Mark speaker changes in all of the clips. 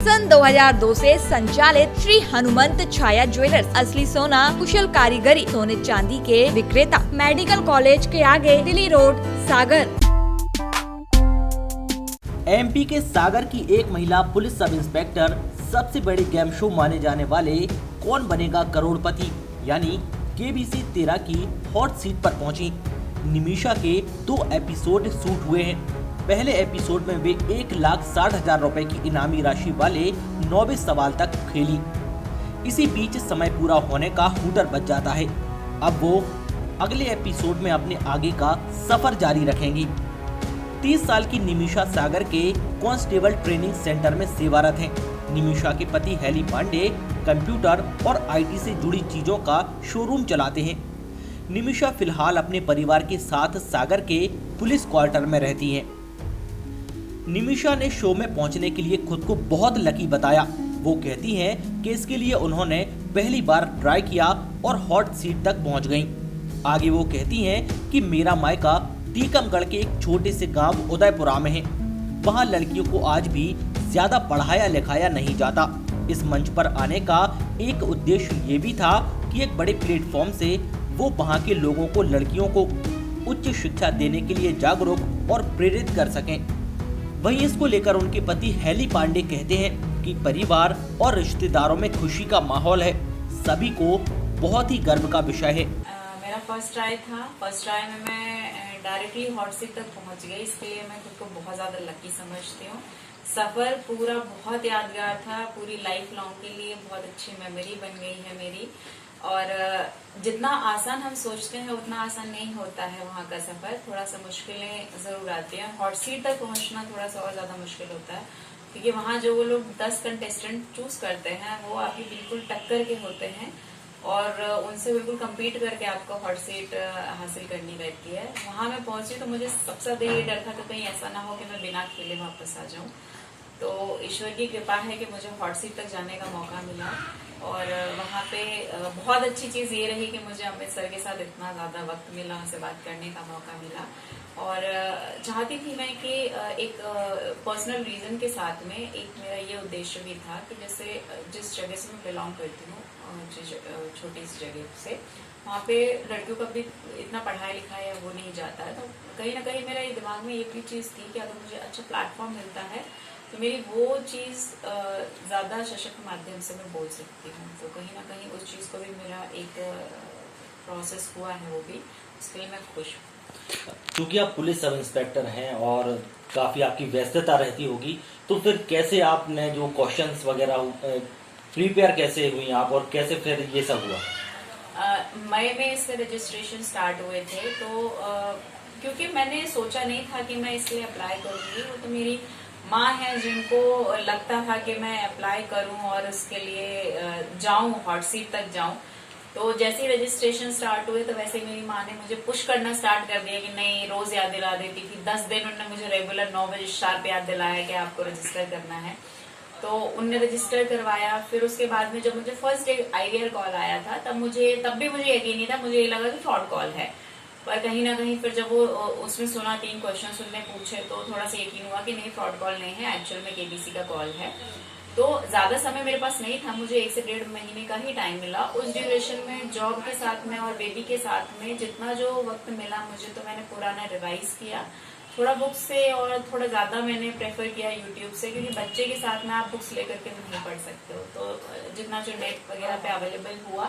Speaker 1: सन 2002 से संचालित श्री हनुमंत छाया ज्वेलर्स, असली सोना कुशल कारीगरी, सोने चांदी के विक्रेता, मेडिकल कॉलेज के आगे, दिल्ली रोड, सागर।
Speaker 2: एमपी के सागर की एक महिला पुलिस सब इंस्पेक्टर सबसे बड़े गेम शो माने जाने वाले कौन बनेगा करोड़पति यानी केबीसी 13 की हॉट सीट पर पहुंची। निमिषा के 2 एपिसोड शूट हुए हैं। पहले एपिसोड में वे 1,60,000 रुपए की इनामी राशि वाले 9वें सवाल तक खेली। इसी बीच समय पूरा होने का हूटर बज जाता है। अब वो अगले एपिसोड में अपने आगे का सफर जारी रखेंगी। 30 साल की निमिषा सागर के कांस्टेबल ट्रेनिंग सेंटर में सेवारत हैं। निमिषा के पति हेली पांडे कंप्यूटर और आईटी से जुड़ी चीजों का शोरूम चलाते हैं। निमिषा फिलहाल अपने परिवार के साथ सागर के पुलिस क्वार्टर में रहती हैं। निमिषा ने शो में पहुंचने के लिए खुद को बहुत लकी बताया। वो कहती हैं कि इसके लिए उन्होंने पहली बार ट्राई किया और हॉट सीट तक पहुंच गईं। आगे वो कहती हैं कि मेरा मायका टीकमगढ़ के एक छोटे से गांव उदयपुरा में है। वहां लड़कियों को आज भी ज्यादा पढ़ाया लिखाया नहीं जाता। इस मंच पर आने का एक उद्देश्य ये भी था कि एक बड़े प्लेटफॉर्म से वो वहां के लोगों को, लड़कियों को उच्च शिक्षा देने के लिए जागरूक और प्रेरित कर सकें। वहीं इसको लेकर उनके पति हेली पांडे कहते हैं कि परिवार और रिश्तेदारों में खुशी का माहौल है। सभी को बहुत ही गर्व का विषय है।
Speaker 3: मेरा फर्स्ट ट्राई था। फर्स्ट ट्राई में मैं डायरेक्टली हॉट सीट तक पहुंच गई। इसके लिए मैं खुद को बहुत ज्यादा लकी समझती हूँ। सफर पूरा बहुत यादगार था। पूरी लाइफ लॉन्ग के लिए बहुत अच्छी मेमोरी बन गई है मेरी। और जितना आसान हम सोचते हैं उतना आसान नहीं होता है वहाँ का सफर। थोड़ा सा मुश्किलें जरूर आती हैं। हॉट सीट तक पहुँचना थोड़ा सा और ज्यादा मुश्किल होता है, क्योंकि वहाँ जो वो लोग 10 कंटेस्टेंट चूज करते हैं वो आपकी बिल्कुल टक्कर के होते हैं और उनसे बिल्कुल compete करके आपको हॉट सीट हासिल करनी रहती है। वहाँ मैं पहुंची तो मुझे सबसे ज्यादा ये डर था कि कहीं ऐसा ना हो कि मैं बिना खेले वापस आ जाऊं। तो ईश्वर की कृपा है कि मुझे हॉट सीट तक जाने का मौका मिला। और वहाँ पे बहुत अच्छी चीज़ ये रही कि मुझे अमित सर के साथ इतना ज़्यादा वक्त मिला, उनसे बात करने का मौका मिला। और चाहती थी मैं कि एक पर्सनल रीज़न के साथ में एक मेरा ये उद्देश्य भी था कि जैसे जिस जगह से मैं बिलोंग करती हूँ, छोटी सी जगह से, वहाँ पे लड़कियों का भी इतना पढ़ाई लिखाई है वो नहीं जाता है। तो कहीं ना कहीं मेरा ये दिमाग में एक भी चीज़ थी कि अगर मुझे अच्छा प्लेटफॉर्म मिलता है तो मेरी वो चीज़ ज़्यादा सशक्त माध्यम से मैं बोल सकती हूँ। तो कहीं ना कहीं उस चीज़ को भी मेरा एक प्रोसेस हुआ है, वो भी उसके लिए मैं खुश हूँ।
Speaker 2: क्योंकि आप पुलिस सब इंस्पेक्टर हैं और काफ़ी आपकी व्यस्तता रहती होगी, तो फिर कैसे आपने जो क्वेश्चंस वगैरह प्रिपेयर कैसे हुई आप और कैसे फिर ये सब हुआ?
Speaker 3: मई में इसके रजिस्ट्रेशन स्टार्ट हुए थे। तो क्योंकि मैंने सोचा नहीं था कि मैं इसके लिए अप्लाई करूँगी। वो तो मेरी माँ है जिनको लगता था कि मैं अप्लाई करूँ और उसके लिए जाऊँ, हॉट सीट तक जाऊँ। तो जैसे ही रजिस्ट्रेशन स्टार्ट हुए तो वैसे ही मेरी माँ ने मुझे पुश करना स्टार्ट कर दिया कि नहीं, रोज याद दिला देती थी। 10 दिन उन्होंने मुझे रेगुलर 9 बजे शार्प याद दिलाया कि आपको रजिस्टर करना है। तो उनने रजिस्टर करवाया। फिर उसके बाद में जब मुझे फर्स्ट डे आईवीआर कॉल आया था तब भी मुझे यकीन नहीं था। मुझे ये लगा कि फ्रॉड कॉल है, पर कहीं ना कहीं फिर जब वो उसमें सुना, 3 क्वेश्चन उनने पूछे तो थोड़ा सा यकीन हुआ कि नहीं, फ्रॉड कॉल नहीं है, एक्चुअल में केबीसी का कॉल है। तो ज्यादा समय मेरे पास नहीं था, मुझे 1 से 1.5 महीने का ही टाइम मिला। उस ड्यूरेशन में जॉब के साथ में और बेबी के साथ में जितना जो वक्त मिला मुझे, तो मैंने पुराना रिवाइज किया थोड़ा बुक्स से, और थोड़ा ज्यादा मैंने प्रेफर किया यूट्यूब से, क्योंकि बच्चे के साथ में आप बुक्स लेकर के नहीं पढ़ सकते हो। तो जितना जो नेट वगैरह पे अवेलेबल हुआ,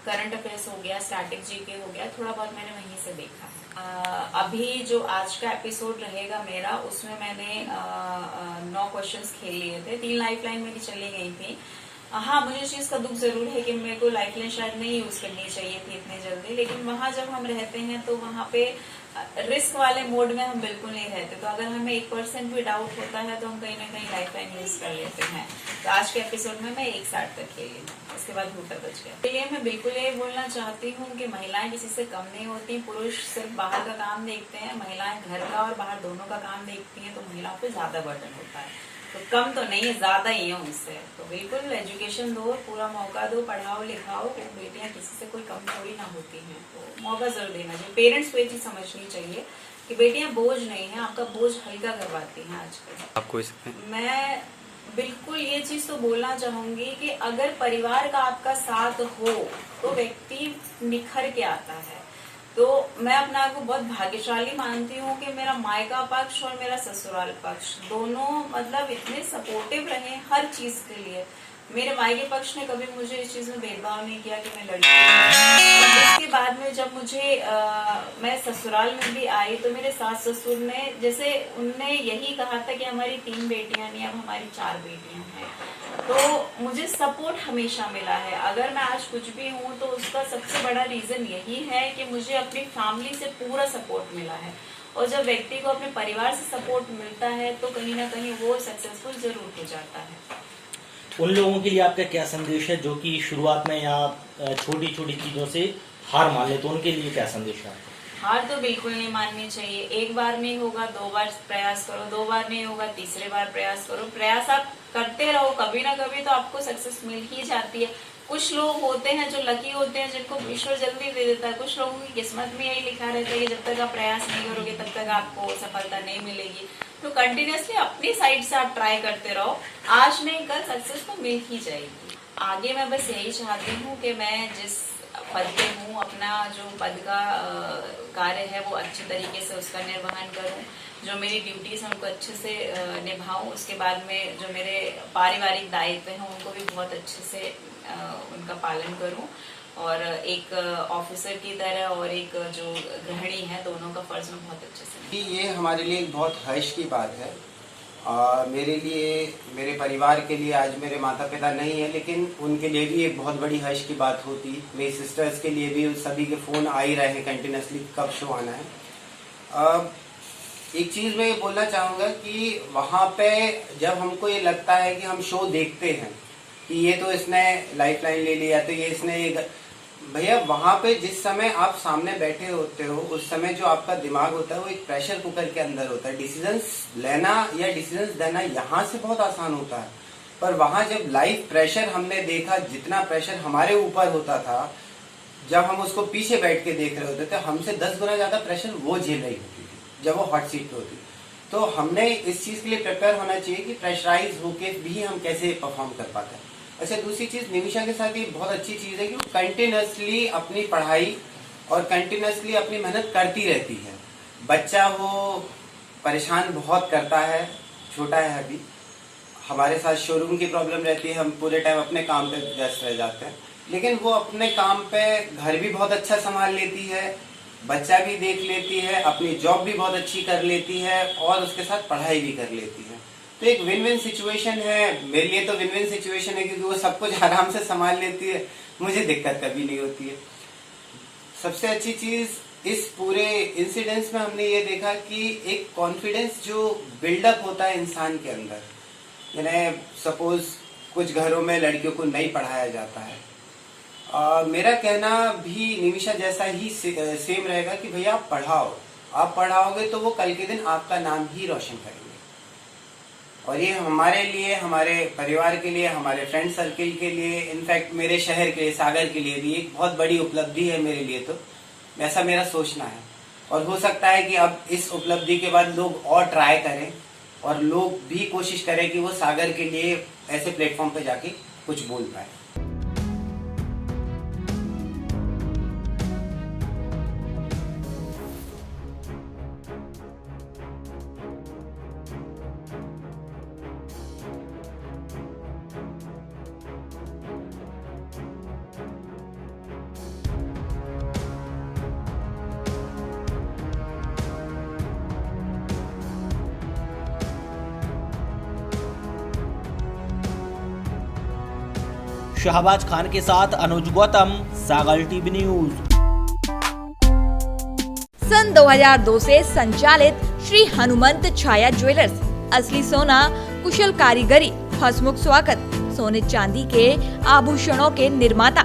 Speaker 3: करंट अफेयर्स हो गया, स्टैटिक जीके हो गया, थोड़ा बहुत मैंने वहीं से देखा। अभी जो आज का एपिसोड रहेगा मेरा, उसमें मैंने 9 क्वेश्चंस खेल लिए थे। 3 लाइफलाइन मेरी चली गई थी। हाँ, मुझे इस चीज का दुख जरूर है कि मेरे को लाइफलाइन शायद नहीं यूज करनी चाहिए थी इतने जल्दी, लेकिन वहां जब हम रहते हैं तो वहां पे रिस्क वाले मोड में हम बिल्कुल नहीं रहते। तो अगर हमें 1% भी डाउट होता है तो हम कहीं ना कहीं लाइफलाइन यूज कर लेते हैं। तो आज के एपिसोड में मैं 1:60 तक खेली, उसके बाद हूटर बच गया। इसलिए मैं बिल्कुल ये बोलना चाहती हूँ कि महिलाएं किसी से कम नहीं होती। पुरुष सिर्फ बाहर का काम देखते हैं, महिलाएं घर का और बाहर दोनों का काम देखती हैं। तो महिलाओं पे ज्यादा बर्डन होता है, तो कम तो नहीं है, ज्यादा ही है उनसे। तो बिल्कुल एजुकेशन दो, पूरा मौका दो, पढ़ाओ लिखाओ। बेटियां किसी से कोई कम थोड़ी ना होती हैं, तो मौका जरूर देना चाहिए। पेरेंट्स को ये चीज समझनी चाहिए कि बेटियां बोझ नहीं है, आपका बोझ हल्का करवाती हैं आजकल।
Speaker 4: आप कोई सकते हैं?
Speaker 3: मैं बिल्कुल ये चीज तो बोलना चाहूंगी कि अगर परिवार का आपका साथ हो तो व्यक्ति निखर के आता है। तो मैं अपने आप को बहुत भाग्यशाली मानती हूँ कि मेरा मायका पक्ष और मेरा ससुराल पक्ष दोनों मतलब इतने सपोर्टिव रहे हर चीज के लिए। मेरे मायके पक्ष ने कभी मुझे इस चीज में भेदभाव नहीं किया कि मैं लड़की हूँ। और इसके बाद में जब मुझे मैं ससुराल में भी आई तो मेरे सास ससुर ने जैसे उनने यही कहा था कि हमारी 3 बेटियां नहीं, अब हमारी 4 बेटियां हैं। तो मुझे सपोर्ट हमेशा मिला है। अगर मैं आज कुछ भी हूँ तो उसका सबसे बड़ा रीजन यही है कि मुझे अपनी फैमिली से पूरा सपोर्ट मिला है। और जब व्यक्ति को अपने परिवार से सपोर्ट मिलता है तो कहीं ना कहीं वो सक्सेसफुल जरूर हो जाता है।
Speaker 2: उन लोगों के लिए आपका क्या संदेश है जो कि शुरुआत में या छोटी छोटी चीज़ों से हार मान ले, तो उनके लिए क्या संदेश है?
Speaker 3: हार तो बिल्कुल नहीं माननी चाहिए। एक बार नहीं होगा 2 बार प्रयास करो, 2 बार नहीं होगा 3रे बार प्रयास करो। प्रयास आप करते रहो, कभी ना कभी तो आपको सक्सेस मिल ही जाती है। कुछ लोग होते हैं जो लकी होते हैं, जिनको ईश्वर जल्दी दे देता है। कुछ लोगों की किस्मत में यही लिखा रहता है कि जब तक आप प्रयास नहीं करोगे तब तक आपको सफलता नहीं मिलेगी। तो कंटिन्यूअसली अपनी साइड से आप ट्राई करते रहो, आज नहीं कल सक्सेस तो मिल ही जाएगी। आगे मैं बस यही चाहती हूँ कि मैं जिस पद पे हूँ, अपना जो पद का कार्य है वो अच्छे तरीके से उसका निर्वहन करूँ, जो मेरी ड्यूटीज हैं उनको अच्छे से निभाऊँ। उसके बाद में जो मेरे पारिवारिक दायित्व हैं उनको भी बहुत अच्छे से उनका पालन करूँ, और एक ऑफिसर की तरह और एक जो गृहिणी है दोनों का फर्ज मैं बहुत अच्छे से।
Speaker 4: ये हमारे लिए एक बहुत हर्ष की बात है। मेरे लिए, मेरे परिवार के लिए आज मेरे माता पिता नहीं है, लेकिन उनके लिए भी एक बहुत बड़ी हर्ष की बात होती। मेरी सिस्टर्स के लिए भी सभी के फ़ोन आ ही रहे हैं कंटिन्यूसली, कब शो आना है। एक चीज़ मैं ये बोलना चाहूँगा कि वहाँ पे जब हमको ये लगता है कि हम शो देखते हैं कि ये तो इसने लाइफलाइन ले लिया, तो ये इसने भैया वहाँ पे जिस समय आप सामने बैठे होते हो उस समय जो आपका दिमाग होता है वो एक प्रेशर कुकर के अंदर होता है। डिसीजंस लेना या डिसीजंस देना यहाँ से बहुत आसान होता है, पर वहाँ जब लाइव प्रेशर हमने देखा, जितना प्रेशर हमारे ऊपर होता था जब हम उसको पीछे बैठ के देख रहे होते थे, हमसे 10 गुना ज़्यादा प्रेशर वो झेल रही होती थी जब वो हॉट सीट पे होती। तो हमने इस चीज़ के लिए प्रिपेयर होना चाहिए कि प्रेशराइज होके भी हम कैसे परफॉर्म कर पाते हैं। अच्छा, दूसरी चीज़ निमिषा के साथ ये बहुत अच्छी चीज़ है कि वो कंटिन्यूसली अपनी पढ़ाई और कंटिन्यूसली अपनी मेहनत करती रहती है। बच्चा वो परेशान बहुत करता है, छोटा है अभी, हमारे साथ शोरूम की प्रॉब्लम रहती है, हम पूरे टाइम अपने काम पे व्यस्त रह जाते हैं, लेकिन वो अपने काम पे घर भी बहुत अच्छा संभाल लेती है, बच्चा भी देख लेती है, अपनी जॉब भी बहुत अच्छी कर लेती है और उसके साथ पढ़ाई भी कर लेती है। तो एक विन विन सिचुएशन है। मेरे लिए तो विन विन सिचुएशन है क्योंकि वो सब कुछ आराम से संभाल लेती है, मुझे दिक्कत कभी नहीं होती है। सबसे अच्छी चीज़ इस पूरे इंसिडेंस में हमने ये देखा कि एक कॉन्फिडेंस जो बिल्डअप होता है इंसान के अंदर, यानी सपोज कुछ घरों में लड़कियों को नहीं पढ़ाया जाता है, मेरा कहना भी निमिषा जैसा ही सेम रहेगा कि भैया आप पढ़ाओ, आप पढ़ाओगे तो वो कल के दिन आपका नाम ही रोशन करेंगे। और ये हमारे लिए, हमारे परिवार के लिए, हमारे फ्रेंड सर्किल के लिए, इनफैक्ट मेरे शहर के लिए, सागर के लिए भी एक बहुत बड़ी उपलब्धि है मेरे लिए। तो ऐसा मेरा सोचना है, और हो सकता है कि अब इस उपलब्धि के बाद लोग और ट्राई करें और लोग भी कोशिश करें कि वो सागर के लिए ऐसे प्लेटफॉर्म पे जाके कुछ बोल पाए।
Speaker 2: शहबाज खान के साथ अनुज गौतम, सागर टीवी न्यूज।
Speaker 1: सन 2002 से संचालित श्री हनुमंत छाया ज्वेलर्स, असली सोना, कुशल कारीगरी, हंसमुख स्वागत, सोने चांदी के आभूषणों के निर्माता,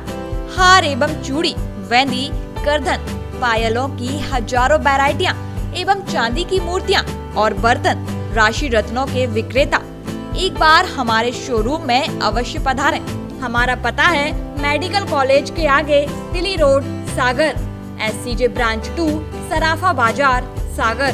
Speaker 1: हार एवं चूड़ी, वेंदी, करधन, पायलों की हजारों वैरायटियां एवं चांदी की मूर्तियां और बर्तन, राशि रत्नों के विक्रेता। एक बार हमारे शोरूम में अवश्य पधारें। हमारा पता है मेडिकल कॉलेज के आगे, दिल्ली रोड, सागर, SCJ ब्रांच 2, सराफा बाजार, सागर।